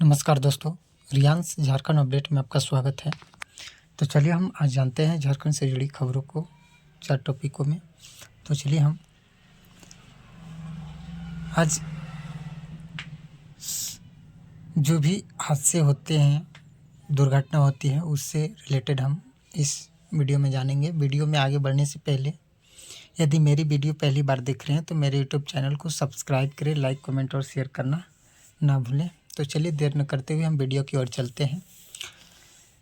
नमस्कार दोस्तों, रियांस झारखंड अपडेट में आपका स्वागत है। तो चलिए हम आज जानते हैं झारखंड से जुड़ी खबरों को 4 टॉपिकों में। तो चलिए हम आज जो भी हादसे होते हैं, दुर्घटना होती है, उससे रिलेटेड हम इस वीडियो में जानेंगे। वीडियो में आगे बढ़ने से पहले यदि मेरी वीडियो पहली बार देख रहे हैं तो मेरे यूट्यूब चैनल को सब्सक्राइब करें, लाइक, कमेंट और शेयर करना ना भूलें। तो चलिए देर न करते हुए हम वीडियो की ओर चलते हैं।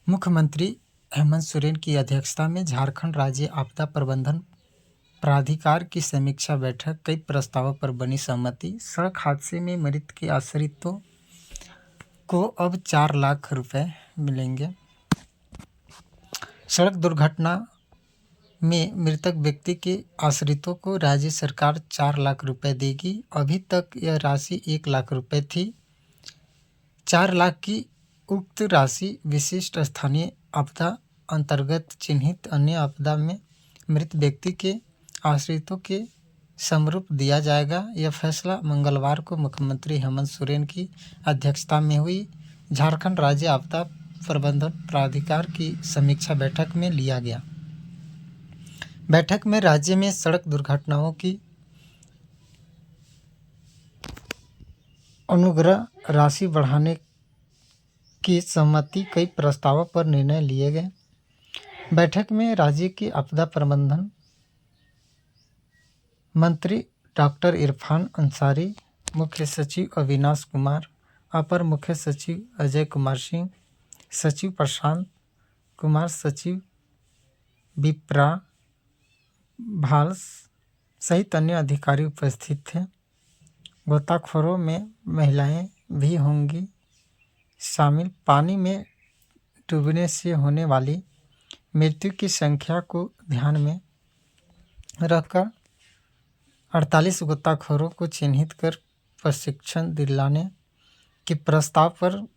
मुख्यमंत्री हेमंत सोरेन की अध्यक्षता में झारखंड राज्य आपदा प्रबंधन प्राधिकार की समीक्षा बैठक, कई प्रस्तावों पर बनी सहमति। सड़क हादसे में मृत के आश्रितों को अब 4 लाख रुपए मिलेंगे। सड़क दुर्घटना में मृतक व्यक्ति के आश्रितों को राज्य सरकार 4 लाख रुपए देगी। अभी तक यह राशि 1 लाख रुपए थी। 4 लाख की उक्त राशि विशिष्ट स्थानीय आपदा अंतर्गत चिन्हित अन्य आपदा में मृत व्यक्ति के आश्रितों के समरूप दिया जाएगा। यह फैसला मंगलवार को मुख्यमंत्री हेमंत सोरेन की अध्यक्षता में हुई झारखंड राज्य आपदा प्रबंधन प्राधिकार की समीक्षा बैठक में लिया गया। बैठक में राज्य में सड़क दुर्घटनाओं की अनुग्रह राशि बढ़ाने की सहमति, कई प्रस्तावों पर निर्णय लिए गए। बैठक में राज्य के आपदा प्रबंधन मंत्री डॉक्टर इरफान अंसारी, मुख्य सचिव अविनाश कुमार, अपर मुख्य सचिव अजय कुमार सिंह, सचिव प्रशांत कुमार, सचिव विप्रा भाल्स सहित अन्य अधिकारी उपस्थित थे। गोताखोरों में महिलाएं भी होंगी शामिल। पानी में डूबने से होने वाली मृत्यु की संख्या को ध्यान में रखकर 48 गोताखोरों को चिन्हित कर प्रशिक्षण दिलाने के प्रस्ताव पर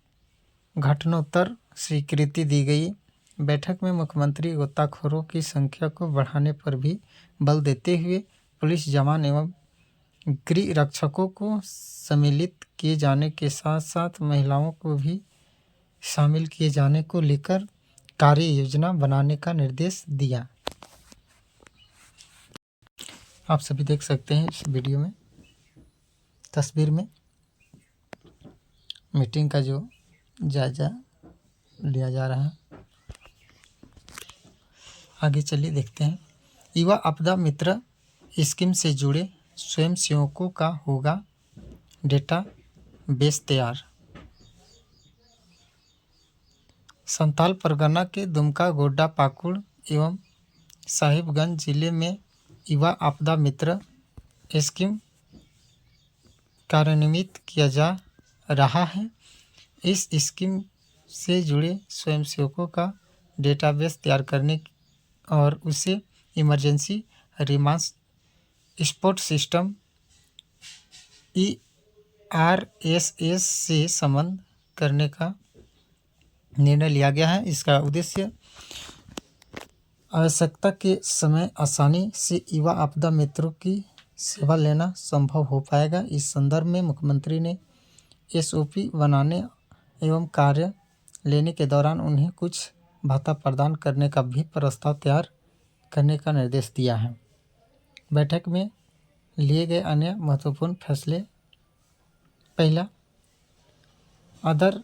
घटनोत्तर स्वीकृति दी गई। बैठक में मुख्यमंत्री गोताखोरों की संख्या को बढ़ाने पर भी बल देते हुए पुलिस जवान एवं गृह रक्षकों को सम्मिलित किए जाने के साथ साथ महिलाओं को भी शामिल किए जाने को लेकर कार्य योजना बनाने का निर्देश दिया। आप सभी देख सकते हैं इस वीडियो में तस्वीर में मीटिंग का जो जायजा लिया जा रहा है। आगे चलिए देखते हैं। युवा आपदा मित्र स्कीम से जुड़े स्वयंसेवकों का होगा डेटा बेस तैयार। संथाल परगना के दुमका, गोड्डा, पाकुड़ एवं साहिबगंज जिले में युवा आपदा मित्र स्कीम कार्यान्वित किया जा रहा है। इस स्कीम से जुड़े स्वयंसेवकों का डेटाबेस तैयार करने और उसे emergency response support system ERSS से संबद्ध करने का निर्णय लिया गया है। इसका उद्देश्य आवश्यकता के समय आसानी से युवा आपदा मित्रों की सेवा लेना संभव हो पाएगा। इस संदर्भ में मुख्यमंत्री ने SOP बनाने एवं कार्य लेने के दौरान उन्हें कुछ भत्ता प्रदान करने का भी प्रस्ताव तैयार करने का निर्देश दिया है। बैठक में लिए गए अन्य महत्वपूर्ण फैसले: पहला, other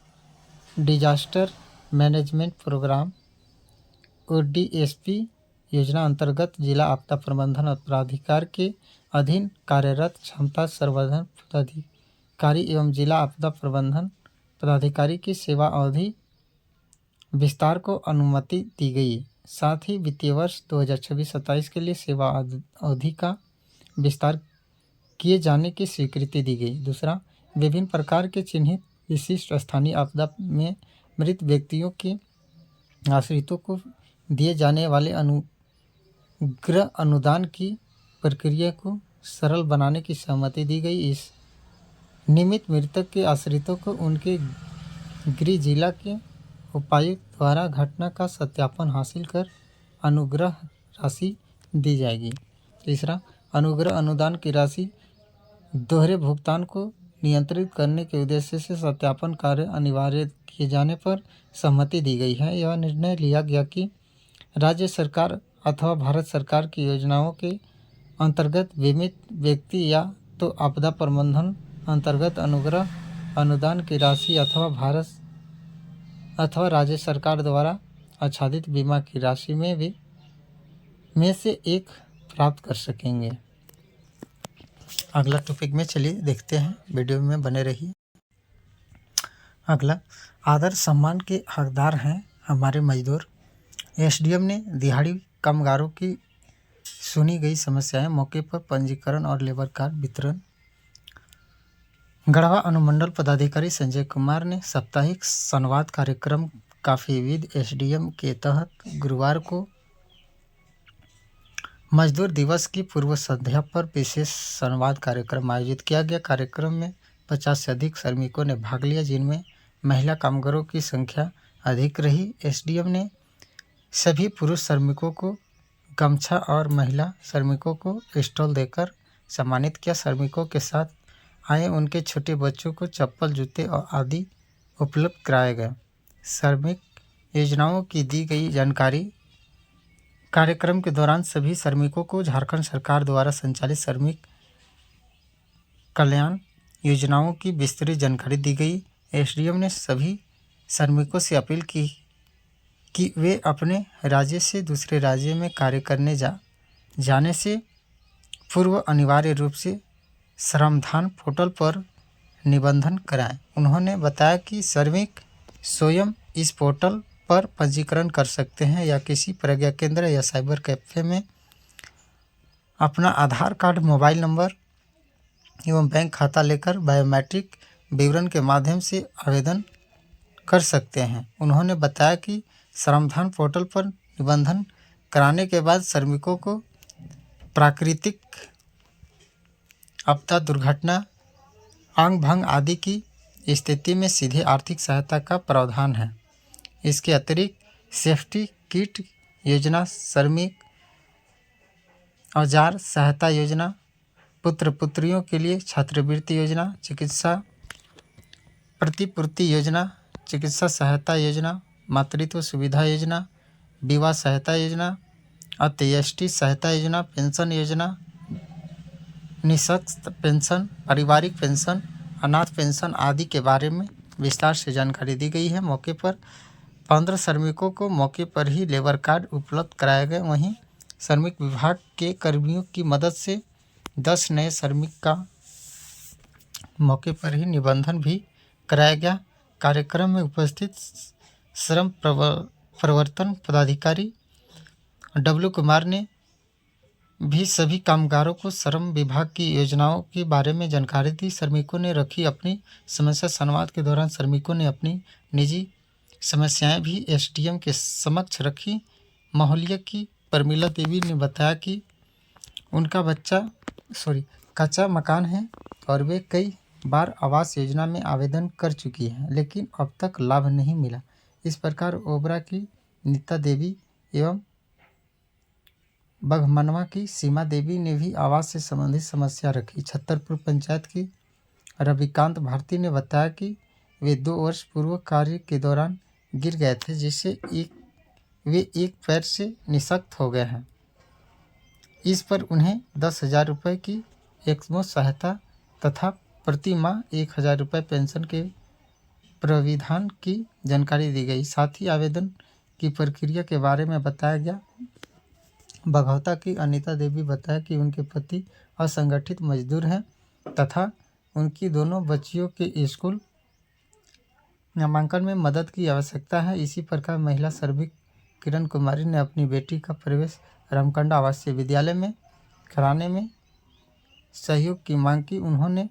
disaster management program ODSP योजना अंतर्गत जिला आपदा प्रबंधन प्राधिकार के अधीन कार्यरत क्षमता संवर्धन पदाधिकारी एवं जिला आपदा प्रबंधन पदाधिकारी की सेवा अवधि विस्तार को अनुमति दी गई। साथ ही वित्तीय वर्ष 2026-27 के लिए सेवा अवधि का विस्तार किए जाने की स्वीकृति दी गई। दूसरा, विभिन्न प्रकार के चिन्हित विशिष्ट स्थानीय आपदा में मृत व्यक्तियों के आश्रितों को दिए जाने वाले अनुग्रह अनुदान की प्रक्रिया को सरल बनाने की सहमति दी गई। इस निमित्त मृतक के आश्रितों को उनके गृह जिला के उपायुक्त द्वारा घटना का सत्यापन हासिल कर अनुग्रह राशि दी जाएगी। तीसरा, अनुग्रह अनुदान की राशि दोहरे भुगतान को नियंत्रित करने के उद्देश्य से सत्यापन कार्य अनिवार्य किए जाने पर सहमति दी गई है। यह निर्णय लिया गया कि राज्य सरकार अथवा भारत सरकार की योजनाओं के अंतर्गत बीमित व्यक्ति या तो आपदा प्रबंधन अंतर्गत अनुग्रह अनुदान की राशि अथवा राज्य सरकार द्वारा आच्छादित बीमा की राशि में से एक प्राप्त कर सकेंगे। अगला टॉपिक में चलिए देखते हैं, वीडियो में बने रहिए। अगला, आदर सम्मान के हकदार हैं हमारे मजदूर। एसडीएम ने दिहाड़ी कामगारों की सुनी गई समस्याएं, मौके पर पंजीकरण और लेबर कार्ड वितरण। गढ़वा अनुमंडल पदाधिकारी संजय कुमार ने साप्ताहिक संवाद कार्यक्रम काफी विद एसडीएम के तहत गुरुवार को मजदूर दिवस की पूर्व संध्या पर विशेष संवाद कार्यक्रम आयोजित किया गया। कार्यक्रम में 50 से अधिक श्रमिकों ने भाग लिया, जिनमें महिला कामगारों की संख्या अधिक रही। एसडीएम ने सभी पुरुष श्रमिकों को गमछा और महिला श्रमिकों को स्टॉल देकर सम्मानित किया। श्रमिकों के साथ आए उनके छोटे बच्चों को चप्पल, जूते और आदि उपलब्ध कराए गए। श्रमिक योजनाओं की दी गई जानकारी। कार्यक्रम के दौरान सभी श्रमिकों को झारखंड सरकार द्वारा संचालित श्रमिक कल्याण योजनाओं की विस्तृत जानकारी दी गई। एसडीएम ने सभी श्रमिकों से अपील की कि वे अपने राज्य से दूसरे राज्य में कार्य करने जाने से पूर्व अनिवार्य रूप से श्रमदान पोर्टल पर निबंधन कराएं। उन्होंने बताया कि श्रमिक स्वयं इस पोर्टल पर पंजीकरण कर सकते हैं या किसी प्रज्ञा केंद्र या साइबर कैफे में अपना आधार कार्ड, मोबाइल नंबर एवं बैंक खाता लेकर बायोमेट्रिक विवरण के माध्यम से आवेदन कर सकते हैं। उन्होंने बताया कि श्रमदान पोर्टल पर निबंधन कराने के बाद श्रमिकों को प्राकृतिक आपदा, दुर्घटना, अंग भंग आदि की स्थिति में सीधे आर्थिक सहायता का प्रावधान है। इसके अतिरिक्त सेफ्टी किट योजना, श्रमिक औजार सहायता योजना, पुत्र पुत्रियों के लिए छात्रवृत्ति योजना, चिकित्सा प्रतिपूर्ति योजना, चिकित्सा सहायता योजना, मातृत्व सुविधा योजना, विवाह सहायता योजना, अंत्येष्टि सहायता योजना, पेंशन योजना, निःशक्त पेंशन, पारिवारिक पेंशन, अनाथ पेंशन आदि के बारे में विस्तार से जानकारी दी गई है। मौके पर 15 श्रमिकों को मौके पर ही लेबर कार्ड उपलब्ध कराए गए। वहीं श्रमिक विभाग के कर्मियों की मदद से 10 नए श्रमिक का मौके पर ही निबंधन भी कराया गया। कार्यक्रम में उपस्थित श्रम प्रवर्तन पदाधिकारी डब्ल्यू कुमार ने भी सभी कामगारों को श्रम विभाग की योजनाओं के बारे में जानकारी दी। श्रमिकों ने रखी अपनी समस्या। संवाद के दौरान श्रमिकों ने अपनी निजी समस्याएं भी एसडीएम के समक्ष रखी। महोलिया की परमिला देवी ने बताया कि उनका कच्चा मकान है और वे कई बार आवास योजना में आवेदन कर चुकी हैं, लेकिन अब तक लाभ नहीं मिला। इस प्रकार ओबरा की नीता देवी एवं बघमनवा की सीमा देवी ने भी आवास से संबंधित समस्या रखी। छतरपुर पंचायत की रविकांत भारती ने बताया कि वे 2 वर्ष पूर्व कार्य के दौरान गिर गए थे, जिससे वे एक पैर से निःशक्त हो गए हैं। इस पर उन्हें 10,000 रुपये की एकमुश्त सहायता तथा प्रति माह 1,000 रुपये पेंशन के प्राविधान की जानकारी दी गई। साथ ही आवेदन की प्रक्रिया के बारे में बताया गया। बघौता की अनीता देवी बताया कि उनके पति असंगठित मजदूर हैं तथा उनकी दोनों बच्चियों के स्कूल नामांकन में मदद की आवश्यकता है। इसी प्रकार महिला श्रमिक किरण कुमारी ने अपनी बेटी का प्रवेश रामकंड आवासीय विद्यालय में कराने में सहयोग की मांग की। उन्होंने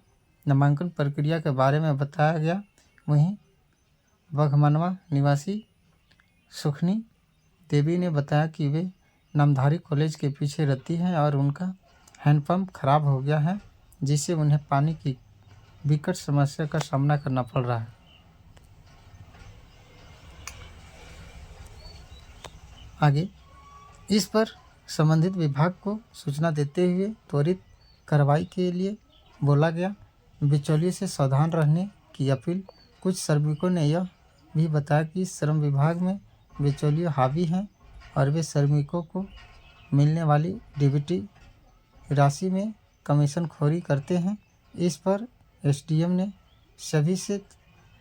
नामांकन प्रक्रिया के बारे में बताया गया। वहीं बघमनवा निवासी सुखनी देवी ने बताया कि वे नामधारी कॉलेज के पीछे रहती हैं और उनका हैंडपंप खराब हो गया है, जिससे उन्हें पानी की विकट समस्या का सामना करना पड़ रहा है। आगे इस पर संबंधित विभाग को सूचना देते हुए त्वरित कार्रवाई के लिए बोला गया। बिचौलियों से सावधान रहने की अपील। कुछ श्रमिकों ने यह भी बताया कि श्रम विभाग में बिचौलिए हावी हैं और वे श्रमिकों को मिलने वाली डीबीटी राशि में कमीशनखोरी करते हैं। इस पर एसडीएम ने सभी से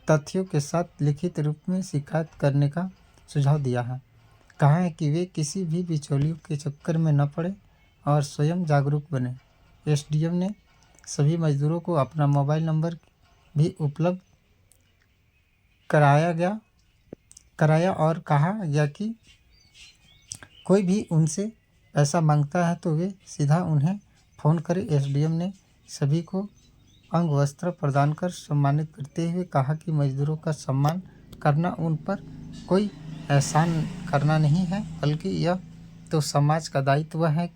तथ्यों के साथ लिखित रूप में शिकायत करने का सुझाव दिया है। कहा है कि वे किसी भी बिचौलियों के चक्कर में न पड़े और स्वयं जागरूक बने। एसडीएम ने सभी मजदूरों को अपना मोबाइल नंबर भी उपलब्ध कराया और कहा गया कि कोई भी उनसे पैसा मांगता है तो वे सीधा उन्हें फ़ोन करें। एसडीएम ने सभी को अंग वस्त्र प्रदान कर सम्मानित करते हुए कहा कि मजदूरों का सम्मान करना उन पर कोई एहसान करना नहीं है, बल्कि यह तो समाज का दायित्व है।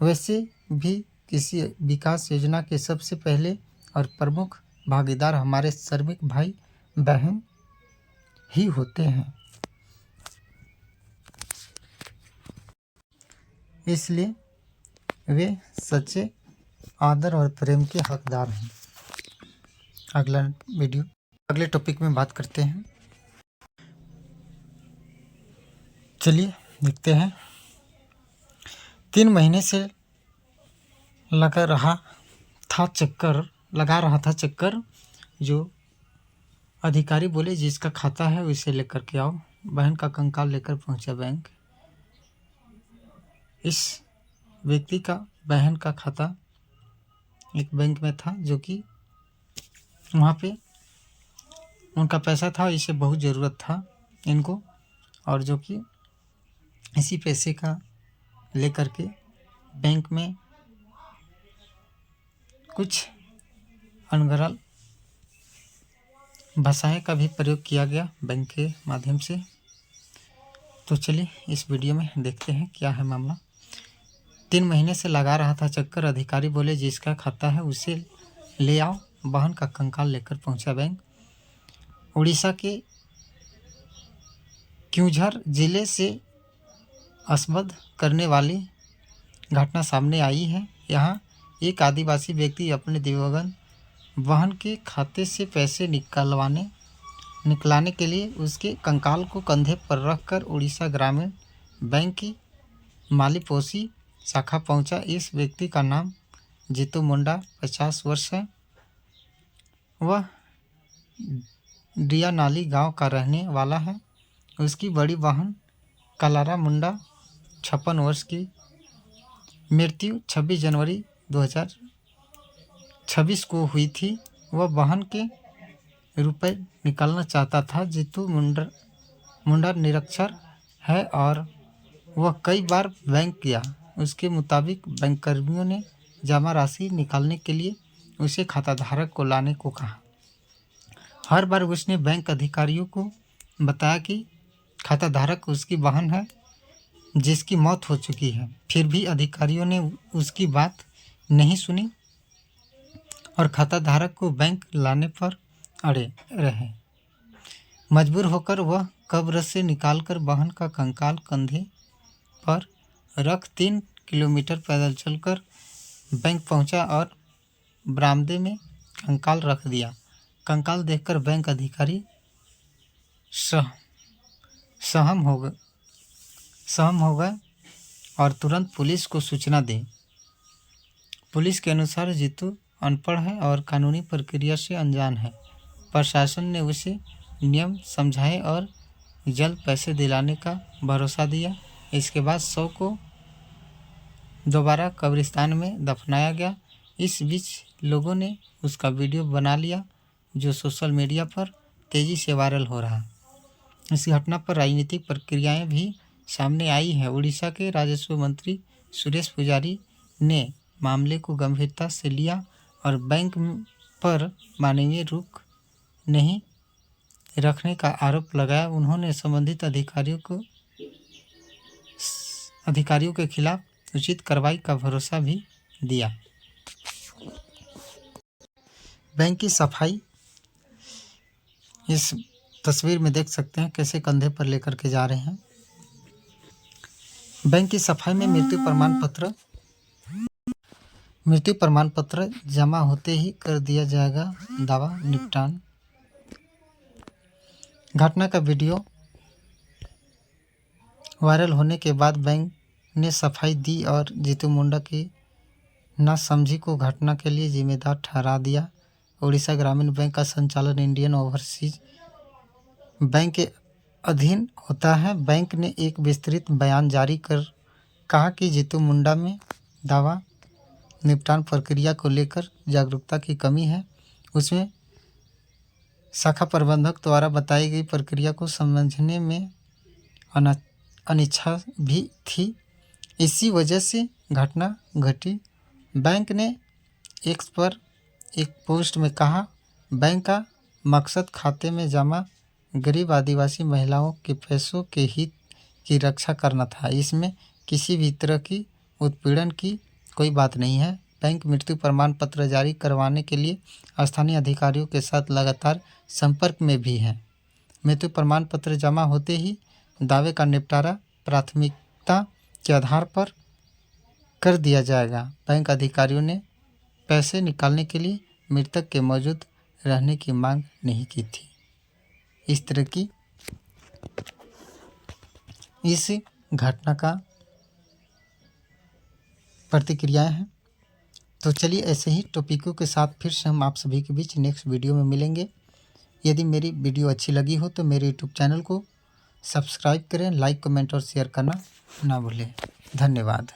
वैसे भी किसी विकास योजना के सबसे पहले और प्रमुख भागीदार हमारे श्रमिक भाई बहन ही होते हैं, इसलिए वे सच्चे आदर और प्रेम के हकदार हैं। अगले टॉपिक में बात करते हैं। चलिए देखते हैं। 3 महीने से लगा रहा था चक्कर। जो अधिकारी बोले जिसका खाता है उसे लेकर के आओ। बहन का कंकाल लेकर पहुंचा बैंक। इस व्यक्ति का बहन का खाता एक बैंक में था, जो कि वहाँ पे उनका पैसा था, इसे बहुत ज़रूरत था इनको, और जो कि इसी पैसे का लेकर के बैंक में कुछ अनगढ़ भाषाएं का भी प्रयोग किया गया बैंक के माध्यम से। तो चलिए इस वीडियो में देखते हैं क्या है मामला। 3 महीने से लगा रहा था चक्कर। अधिकारी बोले जिसका खाता है उसे ले आओ। बहन का कंकाल लेकर पहुंचा बैंक। उड़ीसा के क्योंझर जिले से अस्पद करने वाली घटना सामने आई है। यहाँ एक आदिवासी व्यक्ति अपने दिवंगत बहन के खाते से पैसे निकलाने के लिए उसके कंकाल को कंधे पर रखकर उड़ीसा ग्रामीण बैंक की मालीपोशी शाखा पहुंचा। इस व्यक्ति का नाम जीतू मुंडा 50 वर्ष है। वह डियानाली गांव का रहने वाला है। उसकी बड़ी बहन कलारा मुंडा 56 वर्ष की मृत्यु 26 जनवरी 2026 को हुई थी। वह बहन के रुपए निकालना चाहता था। जीतू मुंडा निरक्षर है और वह कई बार बैंक गया। उसके मुताबिक बैंककर्मियों ने जमा राशि निकालने के लिए उसे खाताधारक को लाने को कहा। हर बार उसने बैंक अधिकारियों को बताया कि खाताधारक उसकी बहन है जिसकी मौत हो चुकी है। फिर भी अधिकारियों ने उसकी बात नहीं सुनी और खाताधारक को बैंक लाने पर अड़े रहे। मजबूर होकर वह कब्र से निकालकर बहन का कंकाल कंधे पर रख 3 किलोमीटर पैदल चलकर बैंक पहुंचा और बरामदे में कंकाल रख दिया। कंकाल देखकर बैंक अधिकारी सहम हो गए और तुरंत पुलिस को सूचना दी। पुलिस के अनुसार जीतू अनपढ़ है और कानूनी प्रक्रिया से अनजान है। प्रशासन ने उसे नियम समझाए और जल्द पैसे दिलाने का भरोसा दिया। इसके बाद शव को दोबारा कब्रिस्तान में दफनाया गया। इस बीच लोगों ने उसका वीडियो बना लिया, जो सोशल मीडिया पर तेज़ी से वायरल हो रहा है। इस घटना पर राजनीतिक प्रक्रियाएं भी सामने आई हैं। उड़ीसा के राजस्व मंत्री सुरेश पुजारी ने मामले को गंभीरता से लिया और बैंक पर मानवीय रुख नहीं रखने का आरोप लगाया। उन्होंने संबंधित अधिकारियों के खिलाफ उचित कार्रवाई का भरोसा भी दिया। बैंक की सफाई इस तस्वीर में देख सकते हैं कैसे कंधे पर लेकर के जा रहे हैं। बैंक की सफाई में मृत्यु प्रमाण पत्र मृत्यु प्रमाण पत्र जमा होते ही कर दिया जाएगा दावा निपटान। घटना का वीडियो वायरल होने के बाद बैंक ने सफाई दी और जीतू मुंडा की नासमझी को घटना के लिए जिम्मेदार ठहरा दिया। उड़ीसा ग्रामीण बैंक का संचालन इंडियन ओवरसीज बैंक के अधीन होता है। बैंक ने एक विस्तृत बयान जारी कर कहा कि जीतू मुंडा में दावा निपटान प्रक्रिया को लेकर जागरूकता की कमी है। उसमें शाखा प्रबंधक द्वारा बताई गई प्रक्रिया को समझने में अनिच्छा भी थी। इसी वजह से घटना घटी। बैंक ने एक्स पर एक पोस्ट में कहा, बैंक का मकसद खाते में जमा गरीब आदिवासी महिलाओं के पैसों के हित की रक्षा करना था। इसमें किसी भी तरह की उत्पीड़न की कोई बात नहीं है। बैंक मृत्यु प्रमाण पत्र जारी करवाने के लिए स्थानीय अधिकारियों के साथ लगातार संपर्क में भी है। मृत्यु प्रमाण पत्र जमा होते ही दावे का निपटारा प्राथमिकता के आधार पर कर दिया जाएगा। बैंक अधिकारियों ने पैसे निकालने के लिए मृतक के मौजूद रहने की मांग नहीं की थी। इस तरह की इस घटना का प्रतिक्रियाएं हैं। तो चलिए ऐसे ही टॉपिकों के साथ फिर से हम आप सभी के बीच नेक्स्ट वीडियो में मिलेंगे। यदि मेरी वीडियो अच्छी लगी हो तो मेरे यूट्यूब चैनल को सब्सक्राइब करें, लाइक कमेंट और शेयर करना ना भूलें। धन्यवाद।